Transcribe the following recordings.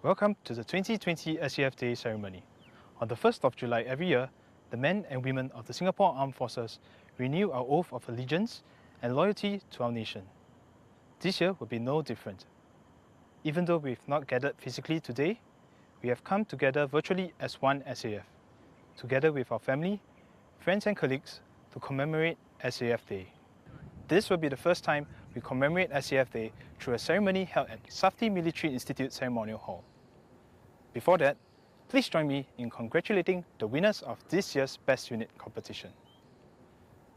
Welcome to the 2020 SAF Day Ceremony. On the 1st of July every year, the men and women of the Singapore Armed Forces renew our oath of allegiance and loyalty to our nation. This year will be no different. Even though we've not gathered physically today, we have come together virtually as one SAF, together with our family, friends and colleagues to commemorate SAF Day. This will be the first time we commemorate SAF Day through a ceremony held at SAFTI Military Institute Ceremonial Hall. Before that, please join me in congratulating the winners of this year's Best Unit competition.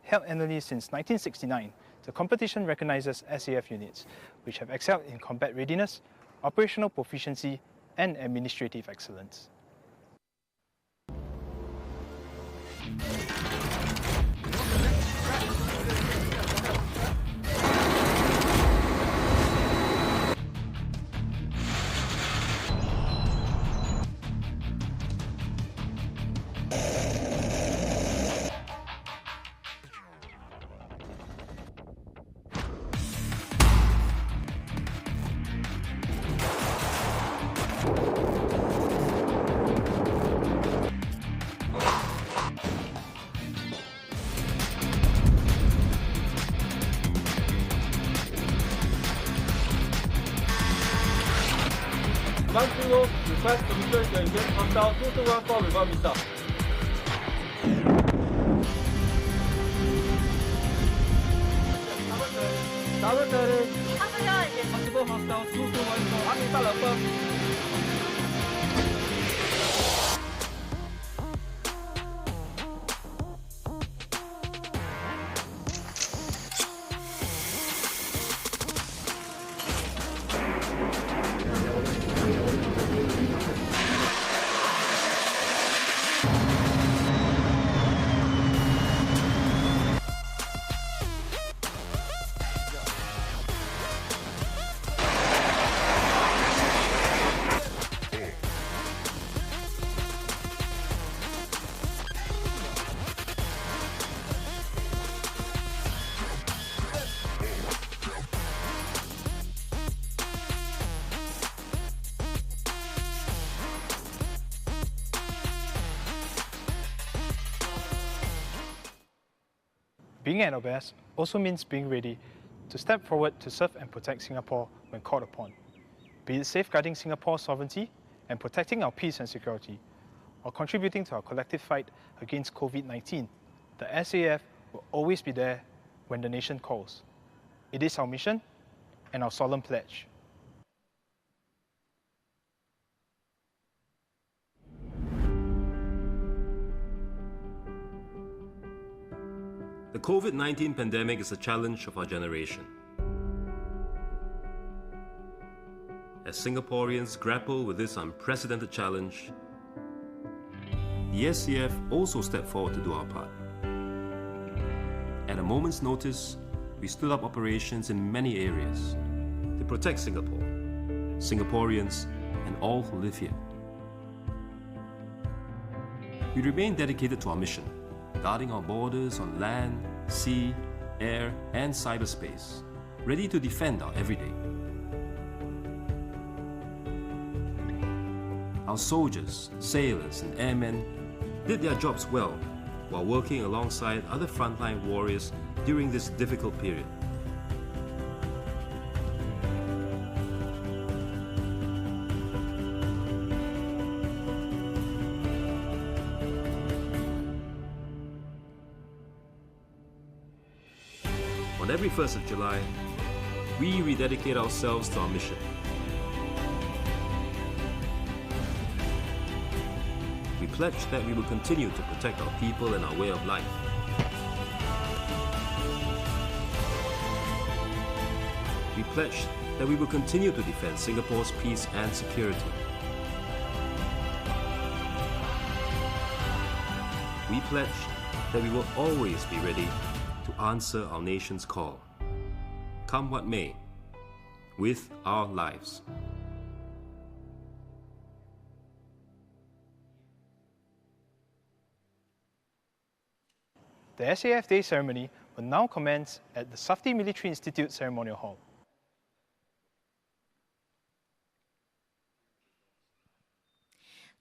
Held annually since 1969, the competition recognises SAF units which have excelled in combat readiness, operational proficiency and administrative excellence. Command 0, request permission to engage hostile 2214 without missile. Tower 30. Possible hostile 2214. Army missile affirm. Being at our best also means being ready to step forward to serve and protect Singapore when called upon. Be it safeguarding Singapore's sovereignty and protecting our peace and security, or contributing to our collective fight against COVID-19, the SAF will always be there when the nation calls. It is our mission and our solemn pledge. The COVID-19 pandemic is a challenge of our generation. As Singaporeans grapple with this unprecedented challenge, the SAF also stepped forward to do our part. At a moment's notice, we stood up operations in many areas to protect Singapore, Singaporeans, and all who live here. We remain dedicated to our mission, guarding our borders on land, sea, air, and cyberspace, ready to defend our everyday. Our soldiers, sailors, and airmen did their jobs well while working alongside other frontline warriors during this difficult period. On every 1st of July, we rededicate ourselves to our mission. We pledge that we will continue to protect our people and our way of life. We pledge that we will continue to defend Singapore's peace and security. We pledge that we will always be ready to answer our nation's call, come what may, with our lives. The SAF Day Ceremony will now commence at the SAFTI Military Institute Ceremonial Hall.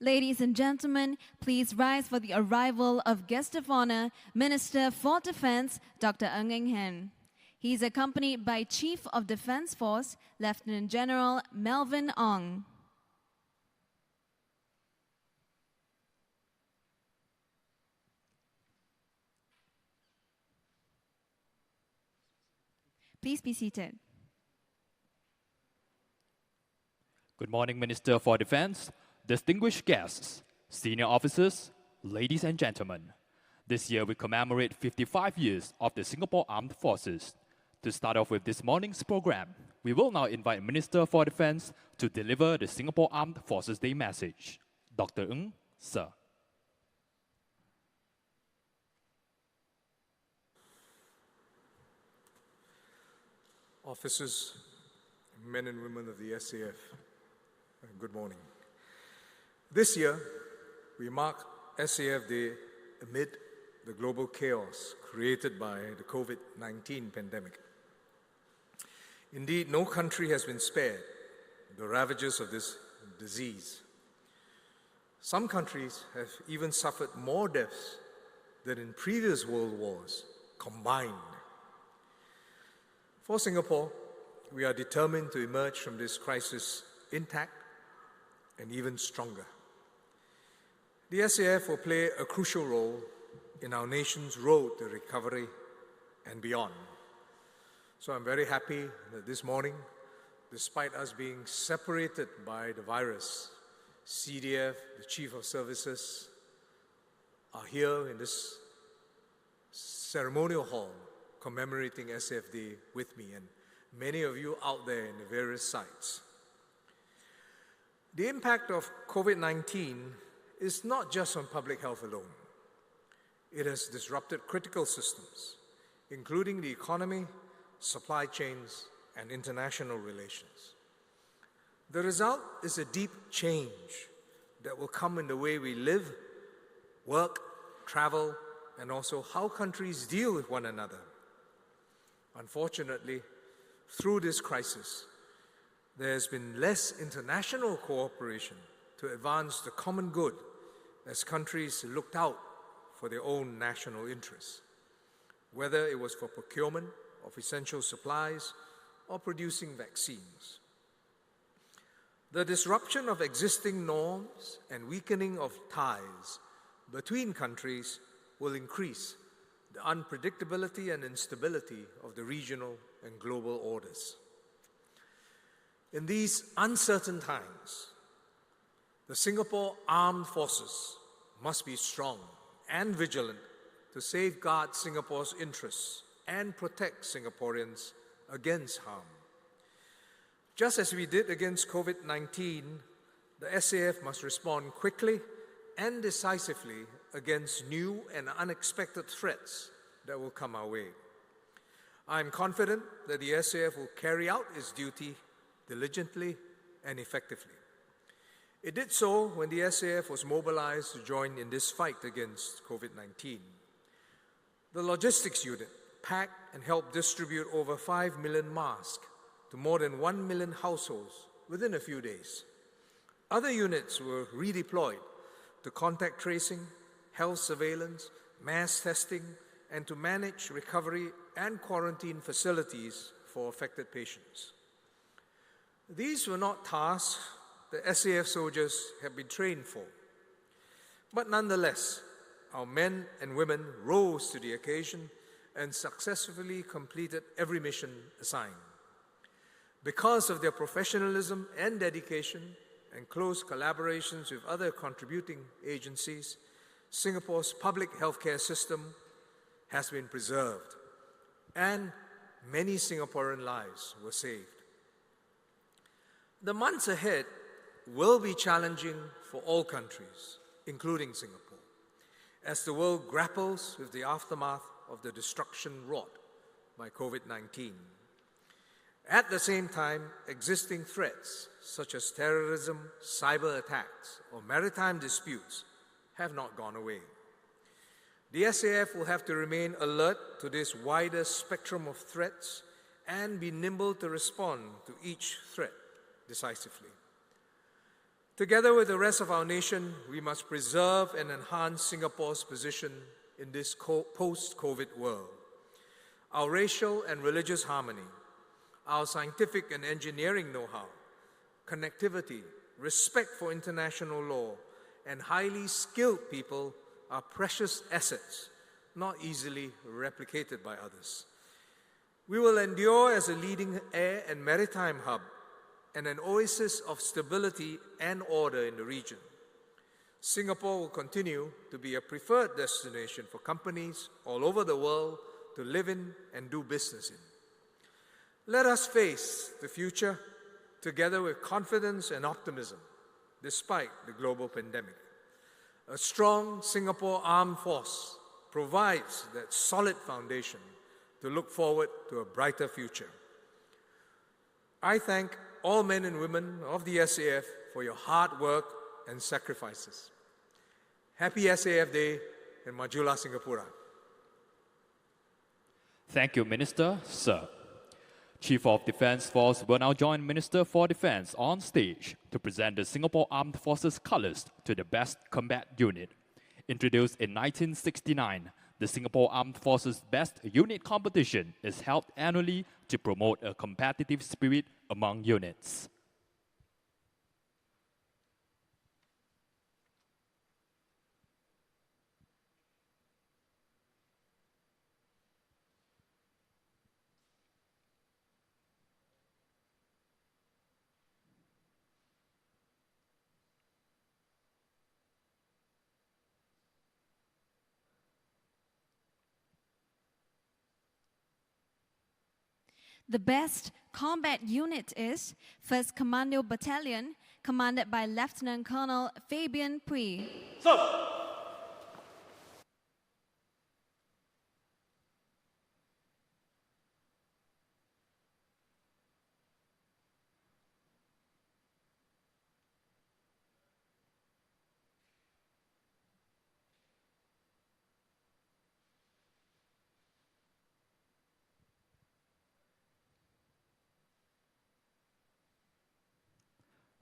Ladies and gentlemen, please rise for the arrival of Guest of Honor, Minister for Defense, Dr. Ng Eng Hen. He is accompanied by Chief of Defense Force, Lieutenant General Melvin Ong. Please be seated. Good morning, Minister for Defense, distinguished guests, senior officers, ladies and gentlemen. This year we commemorate 55 years of the Singapore Armed Forces. To start off with this morning's program, we will now invite Minister for Defense to deliver the Singapore Armed Forces Day message. Dr. Ng, sir. Officers, men and women of the SAF, good morning. This year, we mark SAF Day amid the global chaos created by the COVID-19 pandemic. Indeed, no country has been spared the ravages of this disease. Some countries have even suffered more deaths than in previous world wars combined. For Singapore, we are determined to emerge from this crisis intact and even stronger. The SAF will play a crucial role in our nation's road to recovery and beyond. So I'm very happy that this morning, despite us being separated by the virus, CDF, the Chief of Services, are here in this ceremonial hall commemorating SAF Day with me and many of you out there in the various sites. The impact of COVID-19 is not just on public health alone. It has disrupted critical systems, including the economy, supply chains, and international relations. The result is a deep change that will come in the way we live, work, travel, and also how countries deal with one another. Unfortunately, through this crisis, there has been less international cooperation to advance the common good as countries looked out for their own national interests, whether it was for procurement of essential supplies or producing vaccines. The disruption of existing norms and weakening of ties between countries will increase the unpredictability and instability of the regional and global orders. In these uncertain times, the Singapore Armed Forces must be strong and vigilant to safeguard Singapore's interests and protect Singaporeans against harm. Just as we did against COVID-19, the SAF must respond quickly and decisively against new and unexpected threats that will come our way. I am confident that the SAF will carry out its duty diligently and effectively. It did so when the SAF was mobilized to join in this fight against COVID-19. The logistics unit packed and helped distribute over 5 million masks to more than 1 million households within a few days. Other units were redeployed to contact tracing, health surveillance, mass testing, and to manage recovery and quarantine facilities for affected patients. These were not tasks the SAF soldiers have been trained for. But nonetheless, our men and women rose to the occasion and successfully completed every mission assigned. Because of their professionalism and dedication and close collaborations with other contributing agencies, Singapore's public healthcare system has been preserved, and many Singaporean lives were saved. The months ahead will be challenging for all countries, including Singapore, as the world grapples with the aftermath of the destruction wrought by COVID-19. At the same time, existing threats such as terrorism, cyber attacks, or maritime disputes have not gone away. The SAF will have to remain alert to this wider spectrum of threats and be nimble to respond to each threat decisively. Together with the rest of our nation, we must preserve and enhance Singapore's position in this post-COVID world. Our racial and religious harmony, our scientific and engineering know-how, connectivity, respect for international law, and highly skilled people are precious assets, not easily replicated by others. We will endure as a leading air and maritime hub and an oasis of stability and order in the region. Singapore will continue to be a preferred destination for companies all over the world to live in and do business in. Let us face the future together with confidence and optimism, despite the global pandemic. A strong Singapore Armed Force provides that solid foundation to look forward to a brighter future. I thank all men and women of the SAF for your hard work and sacrifices. Happy SAF Day and Majulah Singapura. Thank you, Minister. Sir. Chief of Defence Force will now join Minister for Defence on stage to present the Singapore Armed Forces colours to the Best Combat Unit. Introduced in 1969, the Singapore Armed Forces Best Unit competition is held annually to promote a competitive spirit among units. The best combat unit is 1st Commando Battalion, commanded by Lieutenant Colonel Fabian Pui.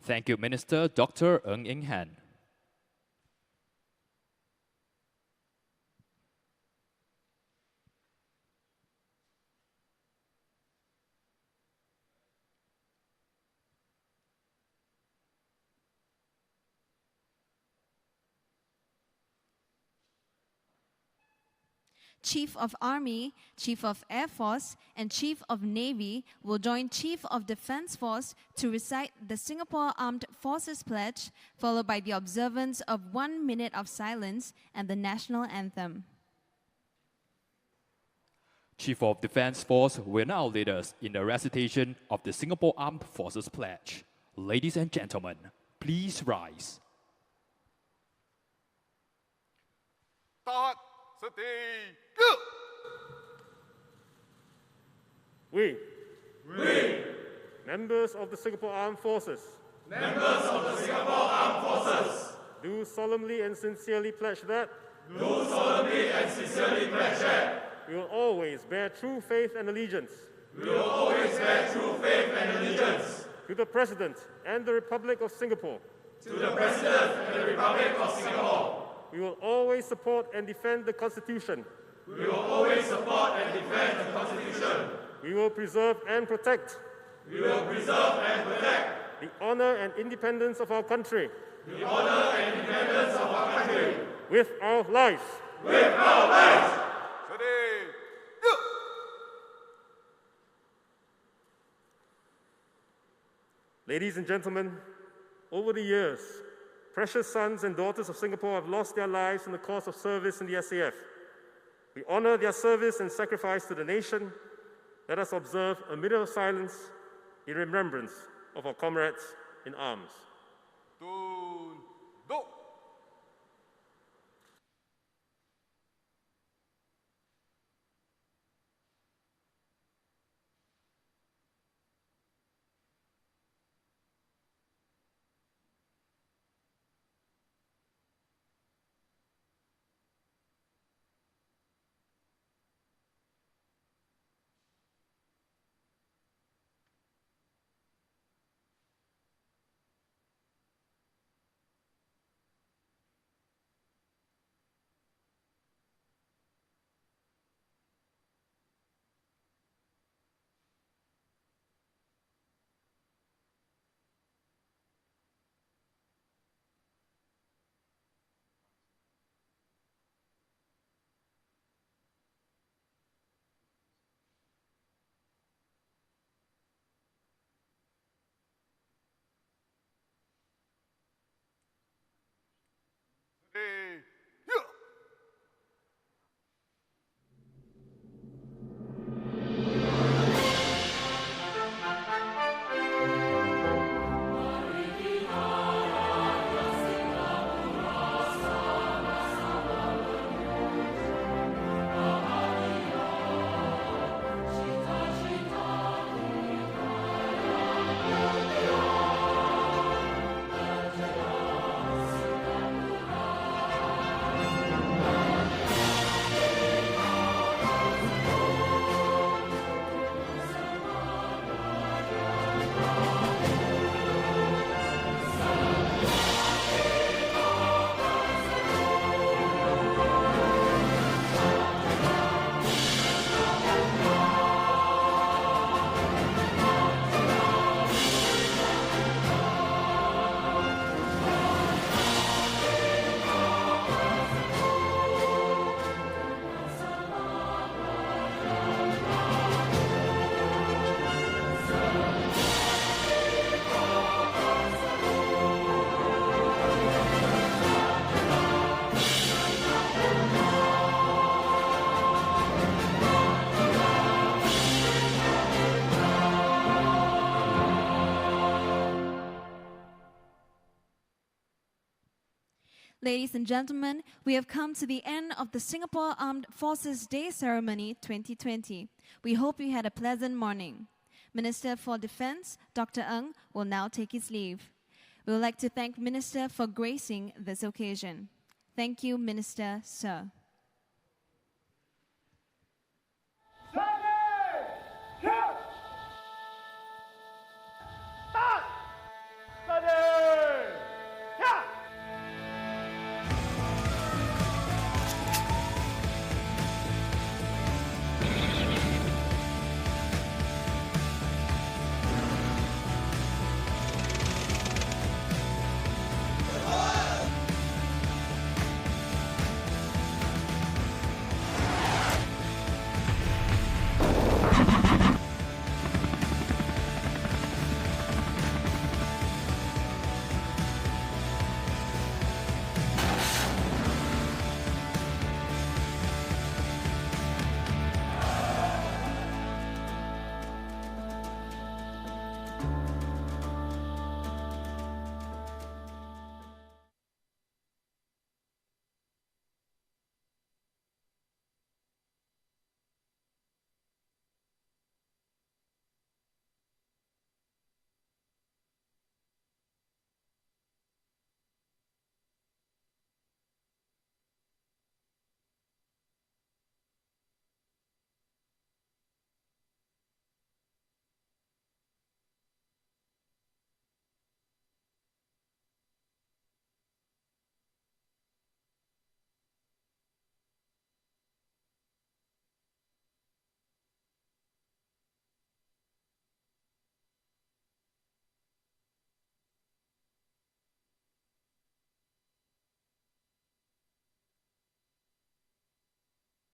Thank you, Minister Dr. Ng Eng Hen. Chief of Army, Chief of Air Force, and Chief of Navy will join Chief of Defence Force to recite the Singapore Armed Forces Pledge, followed by the observance of 1 minute of silence and the national anthem. Chief of Defence Force will now lead us in the recitation of the Singapore Armed Forces Pledge. Ladies and gentlemen, please rise. Start, steady, go! We, members of the Singapore Armed Forces, do solemnly and sincerely pledge that we will always bear true faith and allegiance to the President and the Republic of Singapore. We will always support and defend the Constitution. We will preserve and protect the honor and independence of our country. With our lives. Steady, go! Ladies and gentlemen, over the years, precious sons and daughters of Singapore have lost their lives in the course of service in the SAF. We honor their service and sacrifice to the nation. Let us observe a minute of silence in remembrance of our comrades in arms. Tune, go! Ladies and gentlemen, we have come to the end of the Singapore Armed Forces Day Ceremony 2020. We hope you had a pleasant morning. Minister for Defence, Dr. Ng, will now take his leave. We would like to thank Minister for gracing this occasion. Thank you, Minister, sir.